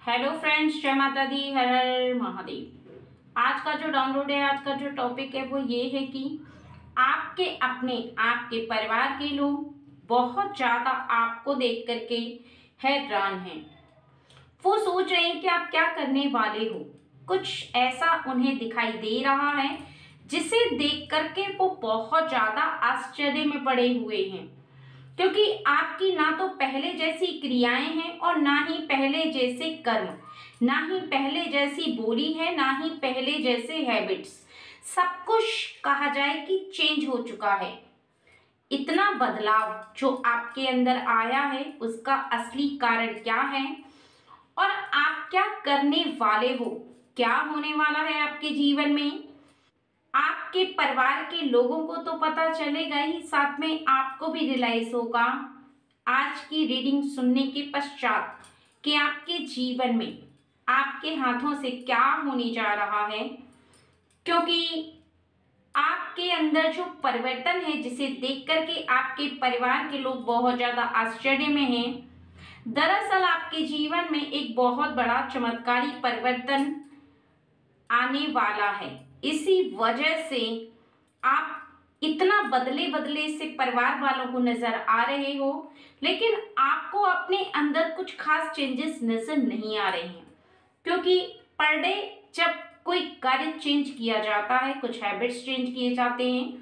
Hello friends, जय माता दी, हर हर महादेव। आज का जो डाउनलोड है, आज का जो टॉपिक है वो ये है कि आपके अपने आपके परिवार के लोग बहुत ज़्यादा आपको देख करके हैरान हैं। वो सोच रहे हैं कि आप क्या करने वाले हो। कुछ ऐसा उन्हें दिखाई दे रहा है जिसे देख करके वो बहुत ज़्यादा आश्चर्य में पड़े हुए हैं, क्योंकि आपकी ना तो पहले जैसी क्रियाएं हैं और ना ही पहले जैसे कर्म, ना ही पहले जैसी बोली है, ना ही पहले जैसे हैबिट्स। सब कुछ कहा जाए कि चेंज हो चुका है। इतना बदलाव जो आपके अंदर आया है उसका असली कारण क्या है और आप क्या करने वाले हो, क्या होने वाला है आपके जीवन में, आपके परिवार के लोगों को तो पता चलेगा ही, साथ में आपको भी रियलाइज होगा आज की रीडिंग सुनने के पश्चात कि आपके जीवन में आपके हाथों से क्या होने जा रहा है। क्योंकि आपके अंदर जो परिवर्तन है जिसे देख करके आपके परिवार के लोग बहुत ज्यादा आश्चर्य में हैं, दरअसल आपके जीवन में एक बहुत बड़ा चमत्कारी परिवर्तन आने वाला है। इसी वजह से आप इतना बदले बदले से परिवार वालों को नजर आ रहे हो, लेकिन आपको अपने अंदर कुछ खास चेंजेस नजर नहीं आ रहे हैं। क्योंकि पर डे जब कोई कार्य चेंज किया जाता है, कुछ हैबिट्स चेंज किए जाते हैं,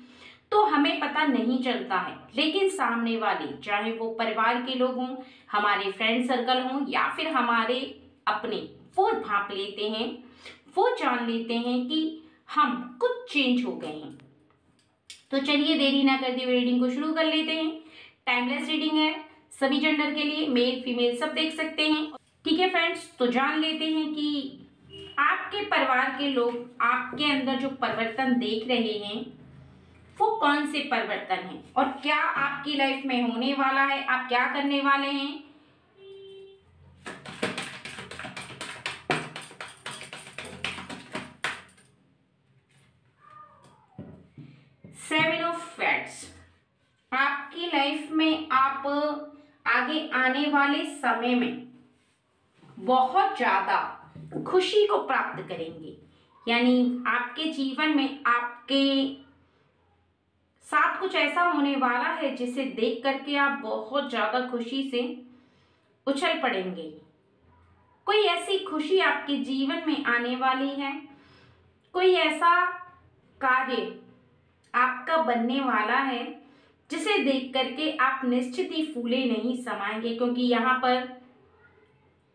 तो हमें पता नहीं चलता है, लेकिन सामने वाले, चाहे वो परिवार के लोग हों, हमारे फ्रेंड सर्कल हों या फिर हमारे अपने, वो भांप लेते हैं, वो जान लेते हैं कि हम कुछ चेंज हो गए हैं। तो चलिए देरी ना करते हुए रीडिंग को शुरू कर लेते हैं। टाइमलेस रीडिंग है, सभी जेंडर के लिए, मेल फीमेल सब देख सकते हैं। ठीक है फ्रेंड्स, तो जान लेते हैं कि आपके परिवार के लोग आपके अंदर जो परिवर्तन देख रहे हैं वो कौन से परिवर्तन हैं और क्या आपकी लाइफ में होने वाला है, आप क्या करने वाले हैं। सेवन ऑफ फैट्स, आपकी लाइफ में आप आगे आने वाले समय में बहुत ज्यादा खुशी को प्राप्त करेंगे। यानी आपके जीवन में आपके साथ कुछ ऐसा होने वाला है जिसे देख करके आप बहुत ज्यादा खुशी से उछल पड़ेंगे। कोई ऐसी खुशी आपके जीवन में आने वाली है, कोई ऐसा कार्य आपका बनने वाला है जिसे देख करके आप निश्चित ही फूले नहीं समाएंगे। क्योंकि यहाँ पर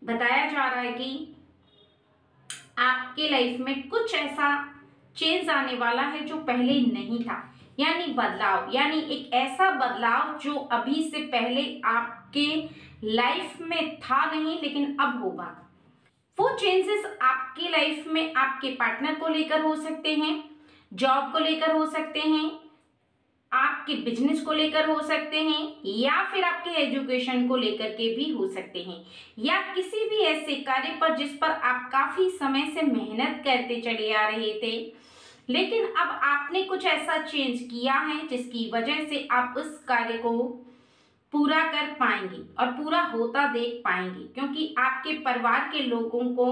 बताया जा रहा है कि आपके लाइफ में कुछ ऐसा चेंज आने वाला है जो पहले नहीं था। यानी बदलाव, यानी एक ऐसा बदलाव जो अभी से पहले आपके लाइफ में था नहीं, लेकिन अब होगा। वो चेंजेस आपकी लाइफ में आपके पार्टनर को लेकर हो सकते हैं, जॉब को लेकर हो सकते हैं, आपके बिजनेस को लेकर हो सकते हैं, या फिर आपके एजुकेशन को लेकर के भी हो सकते हैं, या किसी भी ऐसे कार्य पर जिस पर आप काफी समय से मेहनत करते चले आ रहे थे, लेकिन अब आपने कुछ ऐसा चेंज किया है जिसकी वजह से आप उस कार्य को पूरा कर पाएंगे और पूरा होता देख पाएंगे। क्योंकि आपके परिवार के लोगों को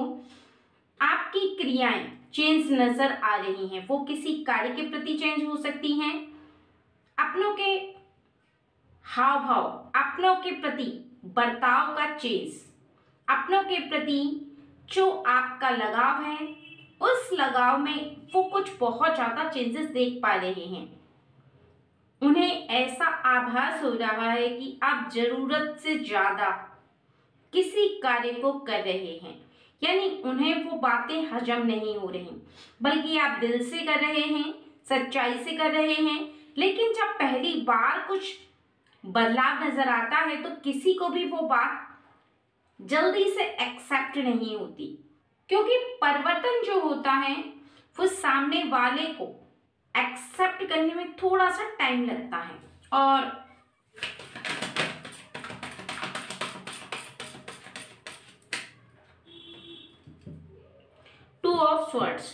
आपकी क्रियाएं चेंज नजर आ रही हैं। वो किसी कार्य के प्रति चेंज हो सकती हैं, अपनों के हाव भाव, अपनों के प्रति बर्ताव का चेंज, अपनों के प्रति जो आपका लगाव है उस लगाव में वो कुछ बहुत ज्यादा चेंजेस देख पा रहे हैं। उन्हें ऐसा आभास हो रहा है कि आप जरूरत से ज्यादा किसी कार्य को कर रहे हैं। यानी उन्हें वो बातें हजम नहीं हो रही, बल्कि आप दिल से कर रहे हैं, सच्चाई से कर रहे हैं। लेकिन जब पहली बार कुछ बदलाव नजर आता है तो किसी को भी वो बात जल्दी से एक्सेप्ट नहीं होती, क्योंकि परिवर्तन जो होता है वो सामने वाले को एक्सेप्ट करने में थोड़ा सा टाइम लगता है। और टू ऑफ स्वॉर्ड्स,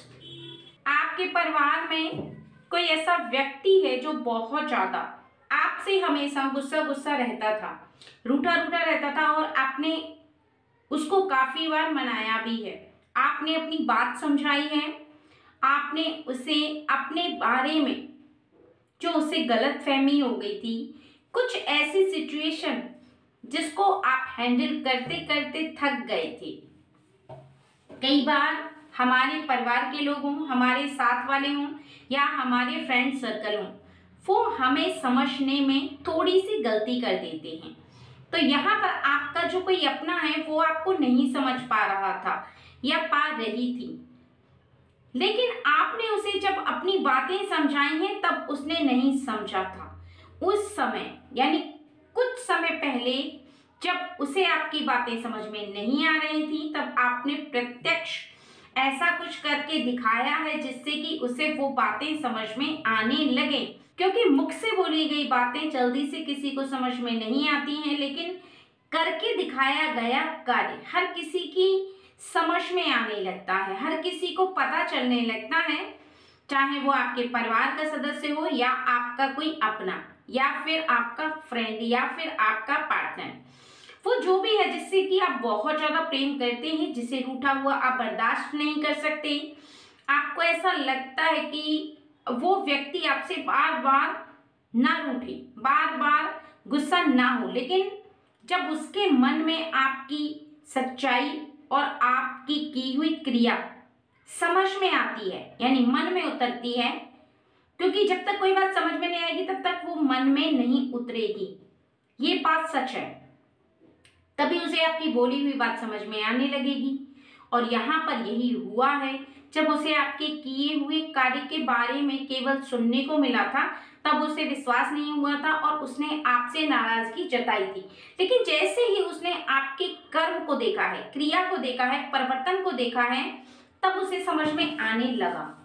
आपके परिवार में कोई ऐसा व्यक्ति है जो बहुत ज्यादा आपसे हमेशा गुस्सा गुस्सा रहता था, रूठा रूठा रहता था, और आपने उसको काफी बार मनाया भी है, आपने अपनी बात समझाई है, आपने उसे अपने बारे में जो उसे गलतफहमी हो गई थी, कुछ ऐसी सिचुएशन जिसको आप हैंडल करते करते थक गए थे। कई बार हमारे परिवार के लोग हों, हमारे साथ वाले हों या हमारे फ्रेंड सर्कल हों, वो हमें समझने में थोड़ी सी गलती कर देते हैं। तो यहाँ पर आपका जो कोई अपना है वो आपको नहीं समझ पा रहा था या पा रही थी, लेकिन आपने उसे जब अपनी बातें समझाई हैं तब उसने नहीं समझा था। उस समय यानी कुछ समय पहले जब उसे आपकी बातें समझ में नहीं आ रही थी, तब आपने प्रत्यक्ष ऐसा कुछ करके दिखाया है जिससे कि उसे वो बातें समझ में आने लगे। क्योंकि मुख से बोली गई बातें जल्दी से किसी को समझ में नहीं आती हैं, लेकिन करके दिखाया गया कार्य हर किसी की समझ में आने लगता है, हर किसी को पता चलने लगता है, चाहे वो आपके परिवार का सदस्य हो या आपका कोई अपना या फिर आपका फ्रेंड या फिर आपका पार्टनर, वो जो भी है जिससे कि आप बहुत ज्यादा प्रेम करते हैं, जिसे रूठा हुआ आप बर्दाश्त नहीं कर सकते। आपको ऐसा लगता है कि वो व्यक्ति आपसे बार बार ना रूठे, बार बार गुस्सा ना हो, लेकिन जब उसके मन में आपकी सच्चाई और आपकी की हुई क्रिया समझ में आती है, यानी मन में उतरती है, क्योंकि जब तक कोई बात समझ में नहीं आएगी तब तक वो मन में नहीं उतरेगी, ये बात सच है। तभी उसे आपकी बोली हुई बात समझ में आने लगेगी। और यहाँ पर यही हुआ है, जब उसे आपके किए हुए कार्य के बारे में केवल सुनने को मिला था तब उसे विश्वास नहीं हुआ था और उसने आपसे नाराजगी जताई थी। लेकिन जैसे ही उसने आपके कर्म को देखा है, क्रिया को देखा है, परिवर्तन को देखा है, तब उसे समझ में आने लगा।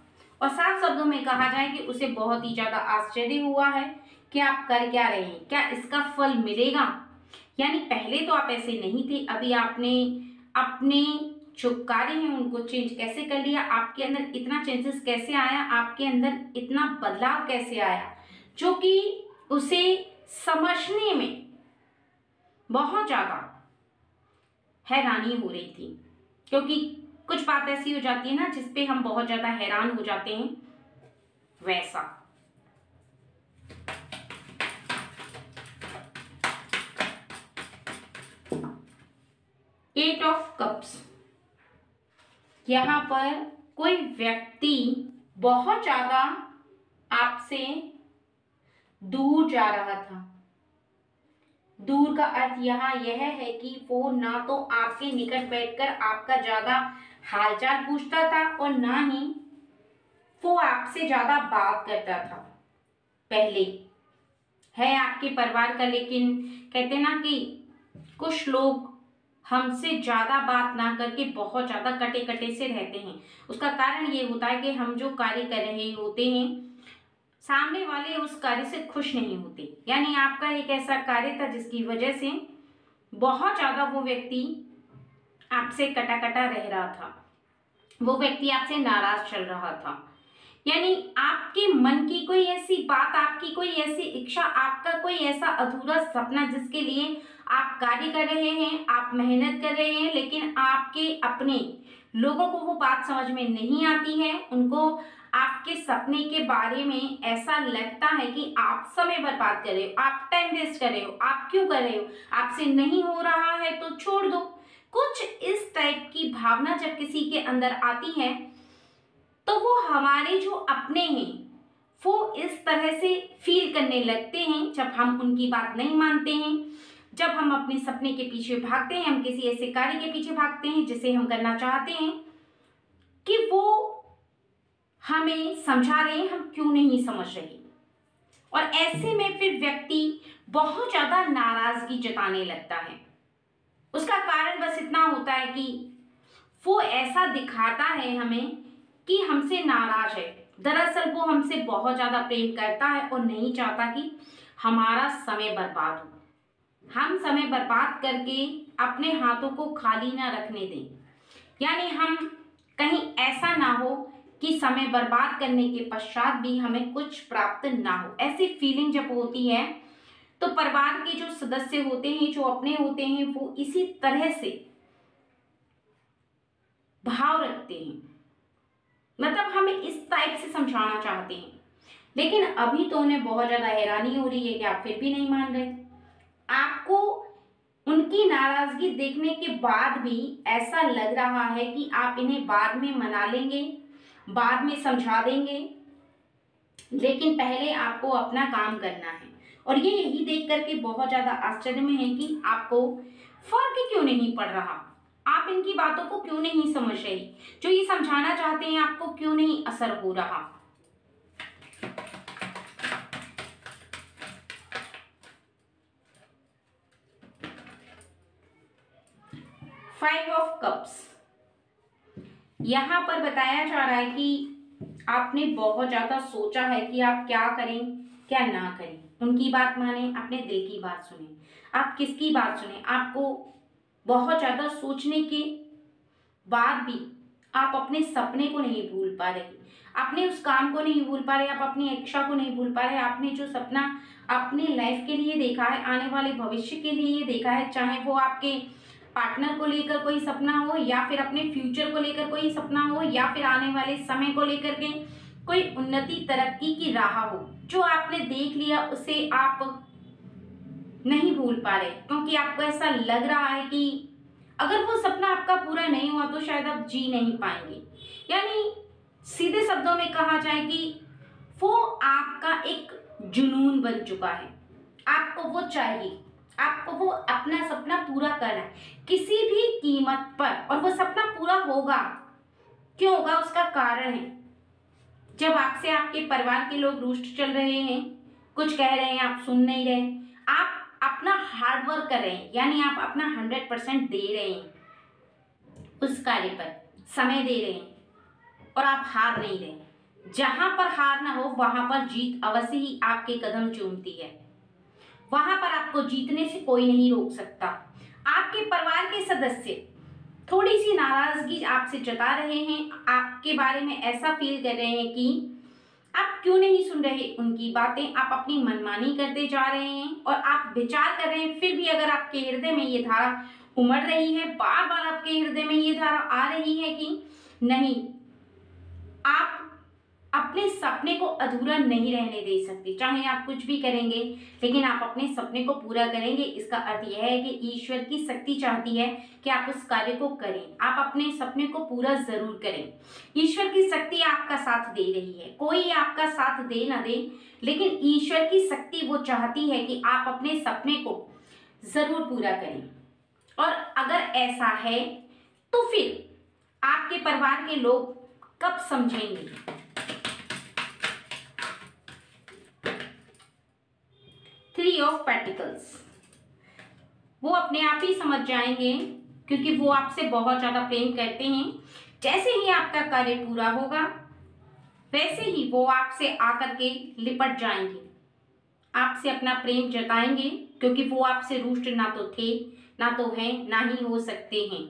और साफ शब्दों में कहा जाए कि उसे बहुत ही ज्यादा आश्चर्य हुआ है कि आप कर क्या रहे हैं, क्या इसका फल मिलेगा। यानी पहले तो आप ऐसे नहीं थे, अभी आपने अपने जो कार्य हैं उनको चेंज कैसे कर लिया, आपके अंदर इतना चेंजेस कैसे आया, आपके अंदर इतना बदलाव कैसे आया, जो कि उसे समझने में बहुत ज्यादा हैरानी हो रही थी। क्योंकि कुछ बात ऐसी हो जाती है ना जिसपे हम बहुत ज्यादा हैरान हो जाते हैं, वैसा। एट ऑफ कप्स, यहाँ पर कोई व्यक्ति बहुत ज्यादा आपसे दूर जा रहा था। दूर का अर्थ यहाँ यह है कि वो ना तो आपके निकट बैठकर आपका ज्यादा हालचाल पूछता था और ना ही वो आपसे ज्यादा बात करता था। पहले है आपके परिवार का, लेकिन कहते ना कि कुछ लोग हमसे ज्यादा बात ना करके बहुत ज्यादा कटे कटे से रहते हैं। उसका कारण ये होता है कि हम जो कार्य कर रहे होते हैं, सामने वाले उस कार्य से खुश नहीं होते। यानी आपका एक ऐसा कार्य था जिसकी वजह से बहुत ज्यादा वो व्यक्ति आपसे कटा कटा रह रहा था, वो व्यक्ति आपसे नाराज चल रहा था। यानी आपके मन की कोई ऐसी बात, आपकी कोई ऐसी इच्छा, आपका कोई ऐसा अधूरा सपना जिसके लिए आप कार्य कर रहे हैं, आप मेहनत कर रहे हैं, लेकिन आपके अपने लोगों को वो बात समझ में नहीं आती है। उनको आपके सपने के बारे में ऐसा लगता है कि आप समय बर्बाद कर रहे हो, आप टाइम वेस्ट कर रहे हो, आप क्यों कर रहे हो, आपसे नहीं हो रहा है तो छोड़ दो। कुछ इस टाइप की भावना जब किसी के अंदर आती है तो वो हमारे जो अपने हैं वो इस तरह से फील करने लगते हैं जब हम उनकी बात नहीं मानते हैं, जब हम अपने सपने के पीछे भागते हैं, हम किसी ऐसे कार्य के पीछे भागते हैं जिसे हम करना चाहते हैं कि वो हमें समझा रहे हैं, हम क्यों नहीं समझ रहे। और ऐसे में फिर व्यक्ति बहुत ज्यादा नाराजगी जताने लगता है। उसका कारण बस इतना होता है कि वो ऐसा दिखाता है हमें कि हमसे नाराज है, दरअसल वो हमसे बहुत ज्यादा प्रेम करता है और नहीं चाहता कि हमारा समय बर्बाद हो। हम समय बर्बाद करके अपने हाथों को खाली ना रखने दें। यानी हम कहीं ऐसा ना हो कि समय बर्बाद करने के पश्चात भी हमें कुछ प्राप्त ना हो। ऐसी फीलिंग जब होती है तो परिवार के जो सदस्य होते हैं, जो अपने होते हैं, वो इसी तरह से भाव रखते हैं, मतलब हमें इस टाइप से समझाना चाहते हैं। लेकिन अभी तो उन्हें बहुत ज़्यादा हैरानी हो रही है कि आप फिर भी नहीं मान रहे। आपको उनकी नाराजगी देखने के बाद भी ऐसा लग रहा है कि आप इन्हें बाद में मना लेंगे, बाद में समझा देंगे, लेकिन पहले आपको अपना काम करना है। और ये यही देख करके बहुत ज़्यादा आश्चर्य में है कि आपको फर्क क्यों नहीं पड़ रहा, आप इनकी बातों को क्यों नहीं समझ रहे, जो ये समझाना चाहते हैं आपको क्यों नहीं असर हो रहा। फाइव ऑफ कप्स, यहां पर बताया जा रहा है कि आपने बहुत ज्यादा सोचा है कि आप क्या करें क्या ना करें। उनकी बात माने, अपने दिल की बात सुने, आप किसकी बात सुने। आपको बहुत ज्यादा सोचने के बाद भी आप अपने सपने को नहीं भूल पा रहे, अपने उस काम को नहीं भूल पा रहे, आप अपनी इच्छा को नहीं भूल पा रहे। आपने जो सपना अपने लाइफ के लिए देखा है, आने वाले भविष्य के लिए देखा है, चाहे वो आपके पार्टनर को लेकर कोई सपना हो, या फिर अपने फ्यूचर को लेकर कोई सपना हो, या फिर आने वाले समय को लेकर के कोई उन्नति तरक्की की राह हो, जो आपने देख लिया उसे आप नहीं भूल पा रहे, क्योंकि आपको ऐसा लग रहा है कि अगर वो सपना आपका पूरा नहीं हुआ तो शायद आप जी नहीं पाएंगे। यानी सीधे शब्दों में कहा जाए कि वो आपका एक जुनून बन चुका है, आपको वो चाहिए, आपको वो अपना सपना पूरा करना है किसी भी कीमत पर। और वो सपना पूरा होगा, क्यों होगा उसका कारण है। जब आपसे आपके परिवार के लोग रुष्ट चल रहे हैं, कुछ कह रहे हैं, आप सुन नहीं रहे, आप अपना हार्ड वर्क कर रहे हैं, यानी आप अपना 100% दे रहे हैं, उस कार्य पर समय दे रहे हैं और आप हार नहीं रहे। जहां पर हार ना हो वहां पर जीत अवश्य ही आपके कदम चूमती है, वहां पर आपको जीतने से कोई नहीं रोक सकता। आपके परिवार के सदस्य थोड़ी सी नाराजगी आपसे जता रहे हैं, आपके बारे में ऐसा फील कर रहे हैं कि आप क्यों नहीं सुन रहे उनकी बातें, आप अपनी मनमानी करते जा रहे हैं और आप विचार कर रहे हैं। फिर भी अगर आपके हृदय में ये धारा उमड़ रही है, बार बार आपके हृदय में ये धारा आ रही है कि नहीं, आप अपने सपने को अधूरा नहीं रहने दे सकते। चाहे आप कुछ भी करेंगे लेकिन आप अपने सपने को पूरा करेंगे। इसका अर्थ यह है कि ईश्वर की शक्ति चाहती है कि आप उस कार्य को करें, आप अपने सपने को पूरा जरूर करें। ईश्वर की शक्ति आपका साथ दे रही है, कोई आपका साथ दे ना दे, लेकिन ईश्वर की शक्ति वो चाहती है कि आप अपने सपने को जरूर पूरा करें। और अगर ऐसा है तो फिर आपके परिवार के लोग कब समझेंगे। थ्री ऑफ पेंटिकल्स, वो अपने आप ही समझ जाएंगे क्योंकि वो आपसे बहुत ज्यादा प्रेम करते हैं। जैसे ही आपका कार्य पूरा होगा वैसे ही वो आपसे आकर के लिपट जाएंगे, आपसे अपना प्रेम जताएंगे, क्योंकि वो आपसे रुष्ट ना तो थे, ना तो हैं, ना ही हो सकते हैं।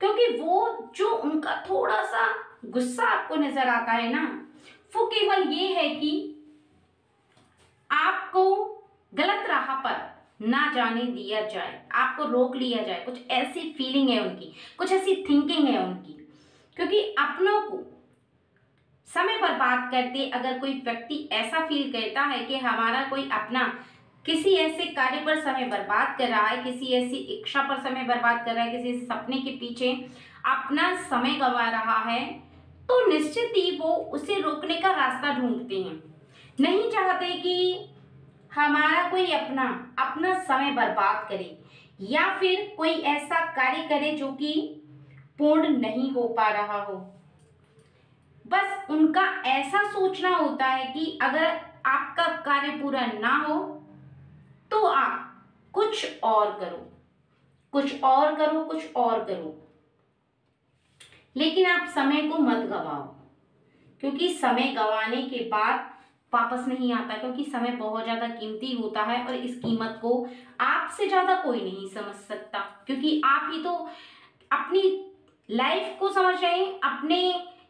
क्योंकि वो जो उनका थोड़ा सा गुस्सा आपको नजर आता है ना, वो केवल ये है कि आपको गलत राह पर ना जाने दिया जाए, आपको रोक लिया जाए। कुछ ऐसी फीलिंग है उनकी, कुछ ऐसी थिंकिंग है उनकी। क्योंकि अपनों को समय बर्बाद करते अगर कोई व्यक्ति ऐसा फील करता है कि हमारा कोई अपना किसी ऐसे कार्य पर समय बर्बाद कर रहा है, किसी ऐसी इच्छा पर समय बर्बाद कर रहा है, किसी सपने के पीछे अपना समय गंवा रहा है, तो निश्चित ही वो उसे रोकने का रास्ता ढूंढते हैं। नहीं चाहते कि हमारा कोई अपना समय बर्बाद करे या फिर कोई ऐसा कार्य करे जो कि पूर्ण नहीं हो पा रहा हो। बस उनका ऐसा सोचना होता है कि अगर आपका कार्य पूरा ना हो तो आप कुछ और करो, कुछ और करो, कुछ और करो, लेकिन आप समय को मत गवाओ, क्योंकि समय गंवाने के बाद वापस नहीं आता। क्योंकि समय बहुत ज्यादा कीमती होता है और इस कीमत को आपसे ज्यादा कोई नहीं समझ सकता, क्योंकि आप ही तो अपनी लाइफ को समझ रहे हैं, अपने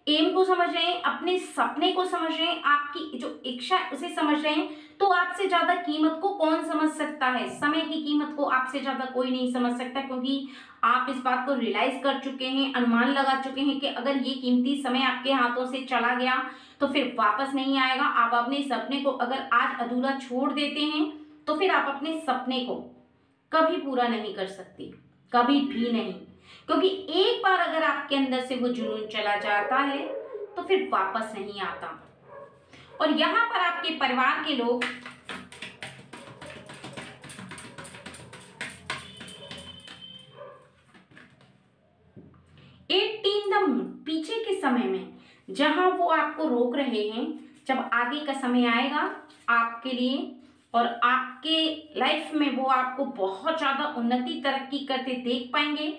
एम को समझ रहे हैं, अपने सपने को समझ रहे हैं, आपकी जो इच्छा उसे समझ रहे हैं। तो आपसे ज्यादा कीमत को कौन समझ सकता है? समय की कीमत को आपसे ज्यादा कोई नहीं समझ सकता, क्योंकि आप इस बात को रियलाइज कर चुके हैं, अनुमान लगा चुके हैं कि अगर ये कीमती समय आपके हाथों से चला गया तो फिर वापस नहीं आएगा। आप अपने सपने को अगर आज अधूरा छोड़ देते हैं तो फिर आप अपने सपने को कभी पूरा नहीं कर सकते, कभी भी नहीं, क्योंकि एक बार अगर आपके अंदर से वो जुनून चला जाता है तो फिर वापस नहीं आता। और यहाँ पर आपके परिवार के लोग पीछे के समय में जहां वो आपको रोक रहे हैं, जब आगे का समय आएगा आपके लिए और आपके लाइफ में वो आपको बहुत ज्यादा उन्नति तरक्की करते देख पाएंगे,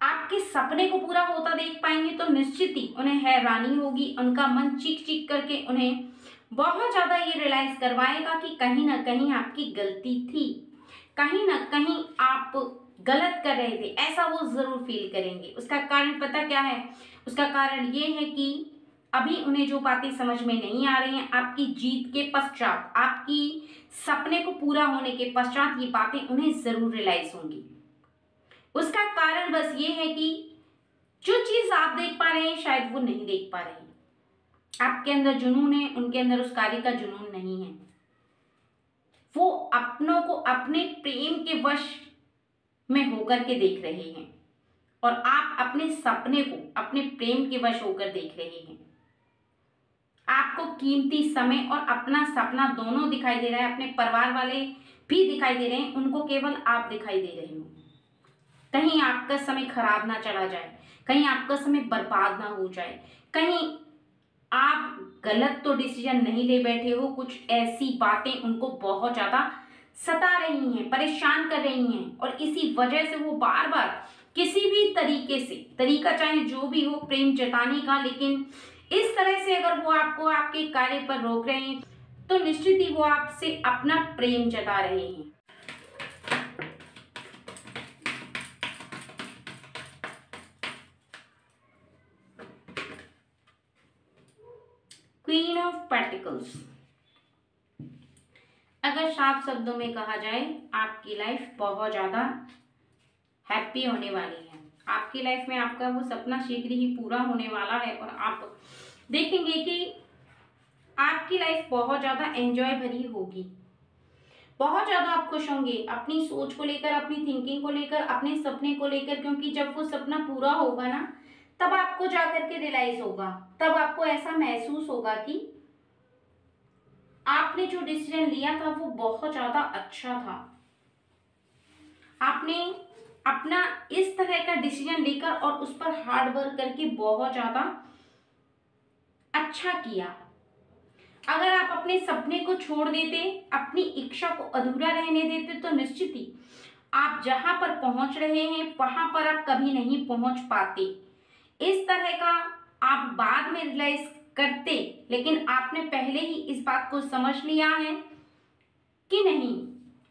आपके सपने को पूरा होता देख पाएंगे, तो निश्चित ही उन्हें हैरानी होगी। उनका मन चीख चीख करके उन्हें बहुत ज्यादा ये रियलाइज करवाएगा कि कहीं ना कहीं आपकी गलती थी, कहीं ना कहीं आप गलत कर रहे थे, ऐसा वो जरूर फील करेंगे। उसका कारण पता क्या है? उसका कारण ये है कि अभी उन्हें जो बातें समझ में नहीं आ रही हैं, आपकी जीत के पश्चात, आपकी सपने को पूरा होने के पश्चात ये बातें उन्हें जरूर रियलाइज होंगी। उसका कारण बस ये है कि जो चीज आप देख पा रहे हैं शायद वो नहीं देख पा रहे हैं। आपके अंदर जुनून है, उनके अंदर उस कार्य का जुनून नहीं है। वो अपनों को अपने प्रेम के वश में होकर के देख रहे हैं और आप अपने सपने को अपने प्रेम के वश होकर देख रहे हैं। आपको कीमती समय और अपना सपना दोनों दिखाई दे रहा है, अपने परिवार वाले भी दिखाई दे रहे हैं, उनको केवल आप दिखाई दे रहे हो। कहीं आपका समय खराब ना चला जाए, कहीं आपका समय बर्बाद ना हो जाए, कहीं आप गलत तो डिसीजन नहीं ले बैठे हो। कुछ ऐसी बातें उनको बहुत ज्यादा सता रही हैं, परेशान कर रही हैं और इसी वजह से वो बार बार किसी भी तरीके से, तरीका चाहे जो भी हो प्रेम जताने का, लेकिन इस तरह से अगर वो आपको आपके कार्य पर रोक रहे हैं तो निश्चित ही वो आपसे अपना प्रेम जता रहे हैं। क्वीन ऑफ पेंटिकल्स, अगर साफ शब्दों में कहा जाए, आपकी लाइफ बहुत ज्यादा हैप्पी होने वाली है। आपकी लाइफ में आपका वो सपना शीघ्र ही पूरा होने वाला है और आप देखेंगे कि आपकी लाइफ बहुत ज्यादा एंजॉय भरी होगी। बहुत ज्यादा आप खुश होंगे अपनी सोच को लेकर, अपनी थिंकिंग को लेकर, अपने सपने को लेकर, क्योंकि जब वो सपना पूरा होगा ना तब आपको जाकर के रियलाइज होगा, तब आपको ऐसा महसूस होगा कि आपने जो डिसीजन लिया था वो बहुत ज्यादा अच्छा था। आपने अपना इस तरह का डिसीजन लेकर और उस पर हार्ड वर्क करके बहुत ज्यादा अच्छा किया। अगर आप अपने सपने को छोड़ देते, अपनी इच्छा को अधूरा रहने देते, तो निश्चित ही आप जहां पर पहुंच रहे हैं वहां पर आप कभी नहीं पहुंच पाते। इस तरह का आप बाद में रियलाइज करते, लेकिन आपने पहले ही इस बात को समझ लिया है कि नहीं,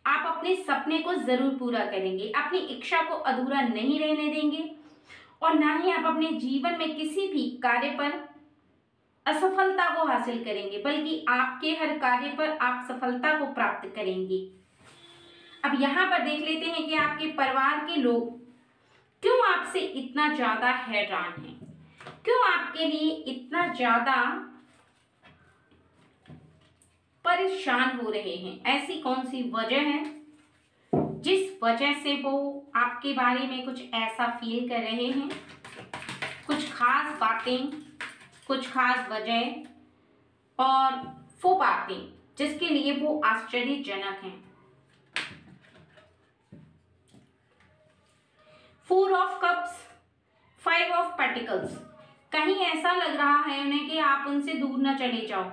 आप अपने सपने को जरूर पूरा करेंगे, अपनी इच्छा को अधूरा नहीं रहने देंगे और ना ही आप अपने जीवन में किसी भी कार्य पर असफलता को हासिल करेंगे, बल्कि आपके हर कार्य पर आप सफलता को प्राप्त करेंगे। अब यहाँ पर देख लेते हैं कि आपके परिवार के लोग क्यों आपसे इतना ज्यादा हैरान हैं, क्यों आपके लिए इतना ज्यादा परेशान हो रहे हैं। ऐसी कौन सी वजह है जिस वजह से वो आपके बारे में कुछ ऐसा फील कर रहे हैं? कुछ खास बातें, कुछ खास वजह और वो बातें जिसके लिए वो आश्चर्यजनक हैं। 4 ऑफ कप्स, 5 ऑफ पेंटिकल्स, कहीं ऐसा लग रहा है उन्हें कि आप उनसे दूर न चले जाओ।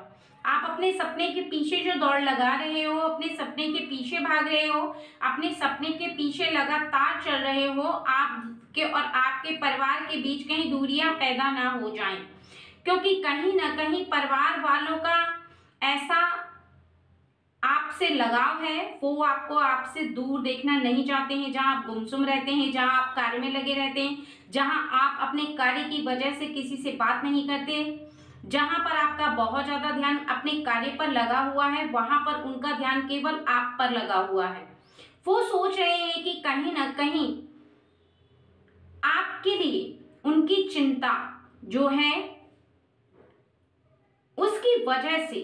आप अपने सपने के पीछे जो दौड़ लगा रहे हो, अपने सपने के पीछे भाग रहे हो, अपने सपने के पीछे लगातार चल रहे हो, आपके और आपके परिवार के बीच कहीं दूरियां पैदा ना हो जाएं, क्योंकि कहीं ना कहीं परिवार वालों का ऐसा आपसे लगाव है, वो आपको आपसे दूर देखना नहीं चाहते हैं। जहां आप गुमसुम रहते हैं, जहां आप कार्य में लगे रहते हैं, जहां आप अपने कार्य की वजह से किसी से बात नहीं करते, जहां पर आपका बहुत ज़्यादा ध्यान अपने कार्य पर लगा हुआ है, वहां पर उनका ध्यान केवल आप पर लगा हुआ है। वो सोच रहे हैं कि कहीं ना कहीं आपके लिए उनकी चिंता जो है उसकी वजह से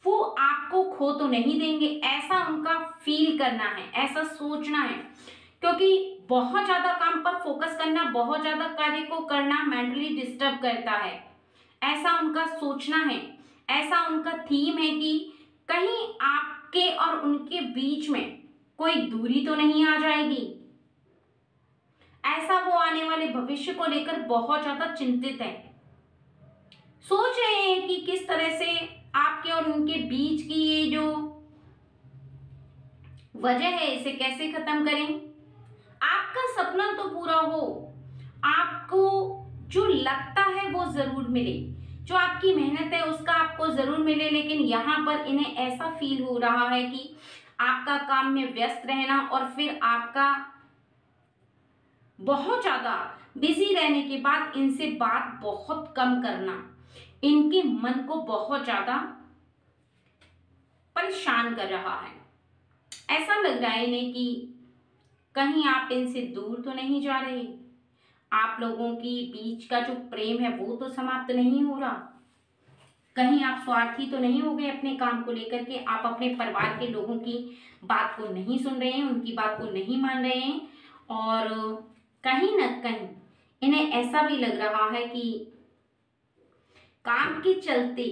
वो आपको खो तो नहीं देंगे, ऐसा उनका फील करना है, ऐसा सोचना है। क्योंकि बहुत ज्यादा काम पर फोकस करना, बहुत ज्यादा कार्य को करना मेंटली डिस्टर्ब करता है, ऐसा उनका सोचना है। ऐसा उनका थीम है कि कहीं आपके और उनके बीच में कोई दूरी तो नहीं आ जाएगी। ऐसा वो आने वाले भविष्य को लेकर बहुत ज्यादा चिंतित है। सोच रहे हैं कि किस तरह से आपके और उनके बीच की ये जो वजह है इसे कैसे खत्म करें। आपका सपना तो पूरा हो, आपको जो लगता है वो जरूर मिले, जो आपकी मेहनत है उसका आपको जरूर मिले। लेकिन यहाँ पर इन्हें ऐसा फील हो रहा है कि आपका काम में व्यस्त रहना और फिर आपका बहुत ज्यादा बिजी रहने के बाद इनसे बात बहुत कम करना इनके मन को बहुत ज्यादा परेशान कर रहा है। ऐसा लग रहा है इन्हें कि कहीं आप इनसे दूर तो नहीं जा रहे, आप लोगों की बीच का जो प्रेम है वो तो समाप्त नहीं हो रहा, कहीं आप स्वार्थी तो नहीं हो गए अपने काम को लेकर के, आप अपने परिवार के लोगों की बात को नहीं सुन रहे हैं, उनकी बात को नहीं मान रहे हैं। और कहीं ना कहीं इन्हें ऐसा भी लग रहा है कि काम के चलते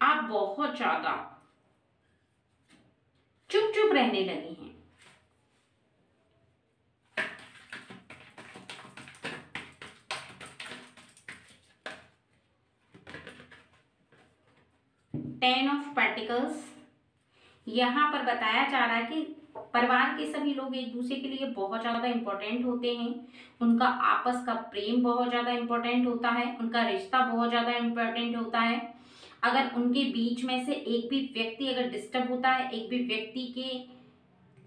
आप बहुत ज्यादा चुप चुप रहने लगे हैं। टेन ऑफ पेंटिकल्स यहाँ पर बताया जा रहा है कि परिवार के सभी लोग एक दूसरे के लिए बहुत ज़्यादा इम्पोर्टेंट होते हैं, उनका आपस का प्रेम बहुत ज़्यादा इम्पोर्टेंट होता है, उनका रिश्ता बहुत ज़्यादा इम्पोर्टेंट होता है। अगर उनके बीच में से एक भी व्यक्ति अगर डिस्टर्ब होता है, एक भी व्यक्ति के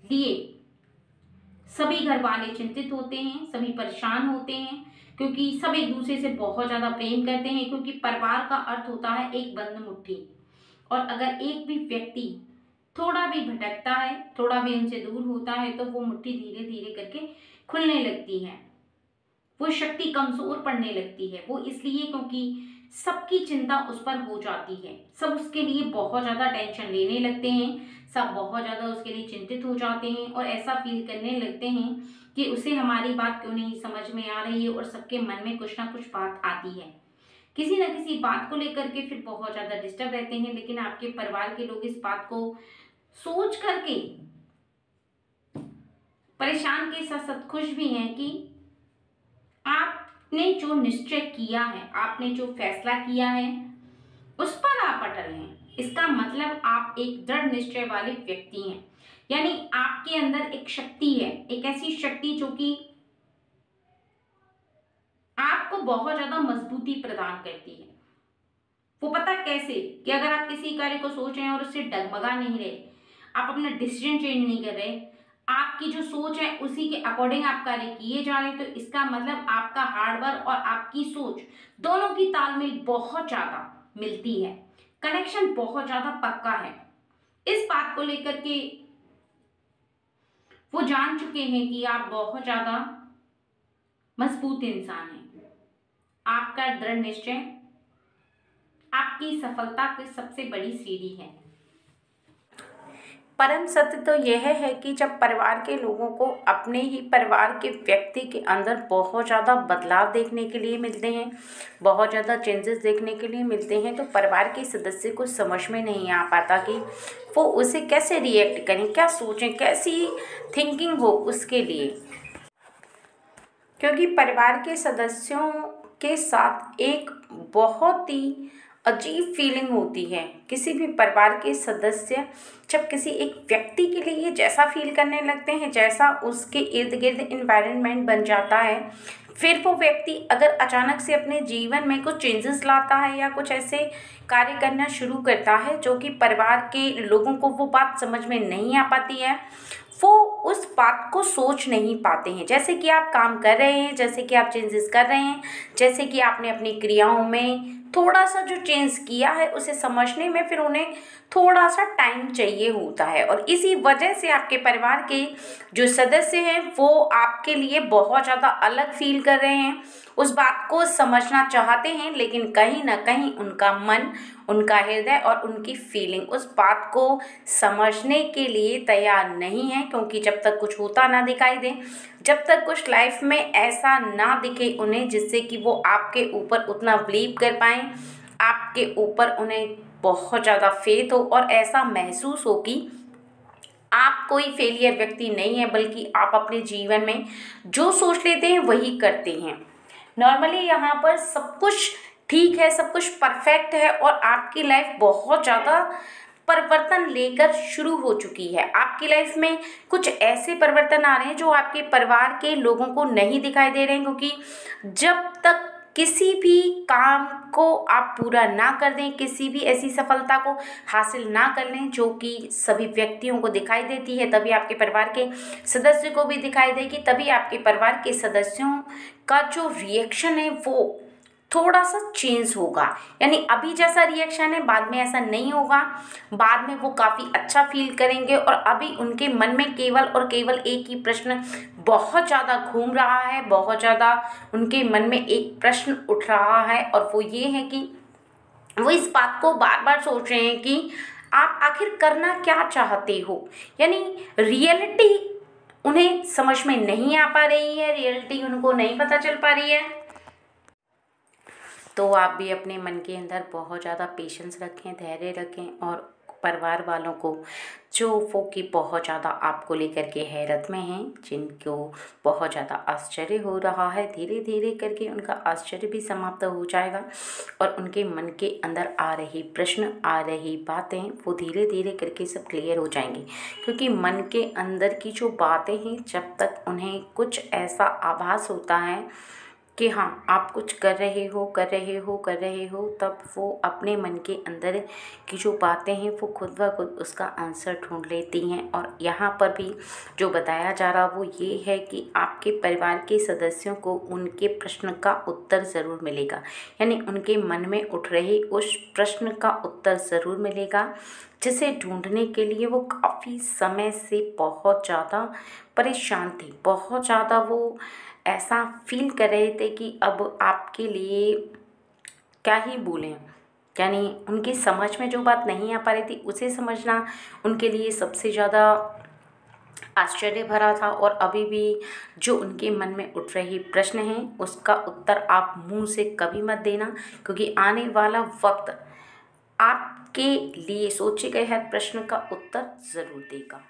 लिए सभी घर वाले चिंतित होते हैं, सभी परेशान होते हैं, क्योंकि सब एक दूसरे से बहुत ज़्यादा प्रेम करते हैं। क्योंकि परिवार का अर्थ होता है एक बंद मुट्ठी, और अगर एक भी व्यक्ति थोड़ा भी भटकता है, थोड़ा भी उनसे दूर होता है, तो वो मुट्ठी धीरे धीरे करके खुलने लगती है, वो शक्ति कमजोर पड़ने लगती है। वो इसलिए क्योंकि सबकी चिंता उस पर हो जाती है, सब उसके लिए बहुत ज़्यादा टेंशन लेने लगते हैं, सब बहुत ज़्यादा उसके लिए चिंतित हो जाते हैं और ऐसा फील करने लगते हैं कि उसे हमारी बात क्यों नहीं समझ में आ रही है। और सबके मन में कुछ ना कुछ बात आती है, किसी न किसी बात को लेकर के फिर बहुत ज़्यादा डिस्टर्ब रहते हैं। लेकिन आपके परिवार के लोग इस बात को सोच करके परेशान के साथ साथ खुश भी हैं कि आपने जो निश्चय किया है, आपने जो फैसला किया है उस पर आप अटल हैं। इसका मतलब आप एक दृढ़ निश्चय वाले व्यक्ति हैं, यानी आपके अंदर एक शक्ति है, एक ऐसी शक्ति जो कि आपको बहुत ज्यादा मजबूती प्रदान करती है। वो पता कैसे कि अगर आप किसी कार्य को सोच रहे हैं और उससे डगमगा नहीं रहे, आप अपना डिसीजन चेंज नहीं कर रहे, आपकी जो सोच है उसी के अकॉर्डिंग आप कार्य किए जा रहे हैं, तो इसका मतलब आपका हार्डवर्क और आपकी सोच दोनों की तालमेल बहुत ज्यादा मिलती है, कनेक्शन बहुत ज्यादा पक्का है। इस बात को लेकर के वो जान चुके हैं कि आप बहुत ज्यादा मजबूत इंसान हैं। आपका दृढ़ निश्चय आपकी सफलता की सबसे बड़ी सीढ़ी है। परम सत्य तो यह है कि जब परिवार के लोगों को अपने ही परिवार के व्यक्ति के अंदर बहुत ज़्यादा बदलाव देखने के लिए मिलते हैं, बहुत ज़्यादा चेंजेस देखने के लिए मिलते हैं, तो परिवार के सदस्य को समझ में नहीं आ पाता कि वो उसे कैसे रिएक्ट करें, क्या सोचें, कैसी थिंकिंग हो उसके लिए। क्योंकि परिवार के सदस्यों के साथ एक बहुत ही अजीब फीलिंग होती है। किसी भी परिवार के सदस्य जब किसी एक व्यक्ति के लिए जैसा फील करने लगते हैं, जैसा उसके इर्द गिर्द इन्वायरमेंट बन जाता है, फिर वो व्यक्ति अगर अचानक से अपने जीवन में कुछ चेंजेस लाता है या कुछ ऐसे कार्य करना शुरू करता है जो कि परिवार के लोगों को वो बात समझ में नहीं आ पाती है, वो उस बात को सोच नहीं पाते हैं। जैसे कि आप काम कर रहे हैं, जैसे कि आप चेंजेस कर रहे हैं, जैसे कि आपने अपनी क्रियाओं में थोड़ा सा जो चेंज किया है उसे समझने में फिर उन्हें थोड़ा सा टाइम चाहिए होता है। और इसी वजह से आपके परिवार के जो सदस्य हैं वो आपके लिए बहुत ज़्यादा अलग फील कर रहे हैं, उस बात को समझना चाहते हैं, लेकिन कहीं ना कहीं उनका मन, उनका हृदय और उनकी फीलिंग उस बात को समझने के लिए तैयार नहीं है। क्योंकि जब तक कुछ होता ना दिखाई दे, जब तक कुछ लाइफ में ऐसा ना दिखे उन्हें जिससे कि वो आपके ऊपर उतना बिलीव कर पाएँ, आपके ऊपर उन्हें बहुत ज़्यादा फेथ हो और ऐसा महसूस हो कि आप कोई फेलियर व्यक्ति नहीं है, बल्कि आप अपने जीवन में जो सोच लेते हैं वही करते हैं। नॉर्मली यहाँ पर सब कुछ ठीक है, सब कुछ परफेक्ट है और आपकी लाइफ बहुत ज़्यादा परिवर्तन लेकर शुरू हो चुकी है। आपकी लाइफ में कुछ ऐसे परिवर्तन आ रहे हैं जो आपके परिवार के लोगों को नहीं दिखाई दे रहे हैं, क्योंकि जब तक किसी भी काम को आप पूरा ना कर दें, किसी भी ऐसी सफलता को हासिल ना कर लें जो कि सभी व्यक्तियों को दिखाई देती है, तभी आपके परिवार के सदस्य को भी दिखाई देगी, तभी आपके परिवार के सदस्यों का जो रिएक्शन है वो थोड़ा सा चेंज होगा। यानी अभी जैसा रिएक्शन है बाद में ऐसा नहीं होगा, बाद में वो काफ़ी अच्छा फील करेंगे। और अभी उनके मन में केवल और केवल एक ही प्रश्न बहुत ज़्यादा घूम रहा है, बहुत ज़्यादा उनके मन में एक प्रश्न उठ रहा है, और वो ये है कि वो इस बात को बार बार सोच रहे हैं कि आप आखिर करना क्या चाहते हो। यानी रियलिटी उन्हें समझ में नहीं आ पा रही है, रियलिटी उनको नहीं पता चल पा रही है। तो आप भी अपने मन के अंदर बहुत ज़्यादा पेशेंस रखें, धैर्य रखें, और परिवार वालों को जो वो कि बहुत ज़्यादा आपको लेकर के हैरत में हैं, जिनको बहुत ज़्यादा आश्चर्य हो रहा है, धीरे धीरे करके उनका आश्चर्य भी समाप्त हो जाएगा और उनके मन के अंदर आ रही प्रश्न, आ रही बातें वो धीरे धीरे करके सब क्लियर हो जाएंगी। क्योंकि मन के अंदर की जो बातें हैं, जब तक उन्हें कुछ ऐसा आभास होता है कि हाँ आप कुछ कर रहे हो, तब वो अपने मन के अंदर की जो बातें हैं वो खुद ब खुद उसका आंसर ढूंढ लेती हैं। और यहाँ पर भी जो बताया जा रहा वो ये है कि आपके परिवार के सदस्यों को उनके प्रश्न का उत्तर ज़रूर मिलेगा। यानी उनके मन में उठ रहे उस प्रश्न का उत्तर ज़रूर मिलेगा, जिसे ढूंढने के लिए वो काफ़ी समय से बहुत ज़्यादा परेशान थे, बहुत ज़्यादा वो ऐसा फील कर रहे थे कि अब आपके लिए क्या ही बोलें। यानी उनकी समझ में जो बात नहीं आ पा रही थी उसे समझना उनके लिए सबसे ज़्यादा आश्चर्य भरा था। और अभी भी जो उनके मन में उठ रही प्रश्न हैं उसका उत्तर आप मुंह से कभी मत देना, क्योंकि आने वाला वक्त आपके लिए सोचे गए हर प्रश्न का उत्तर ज़रूर देगा।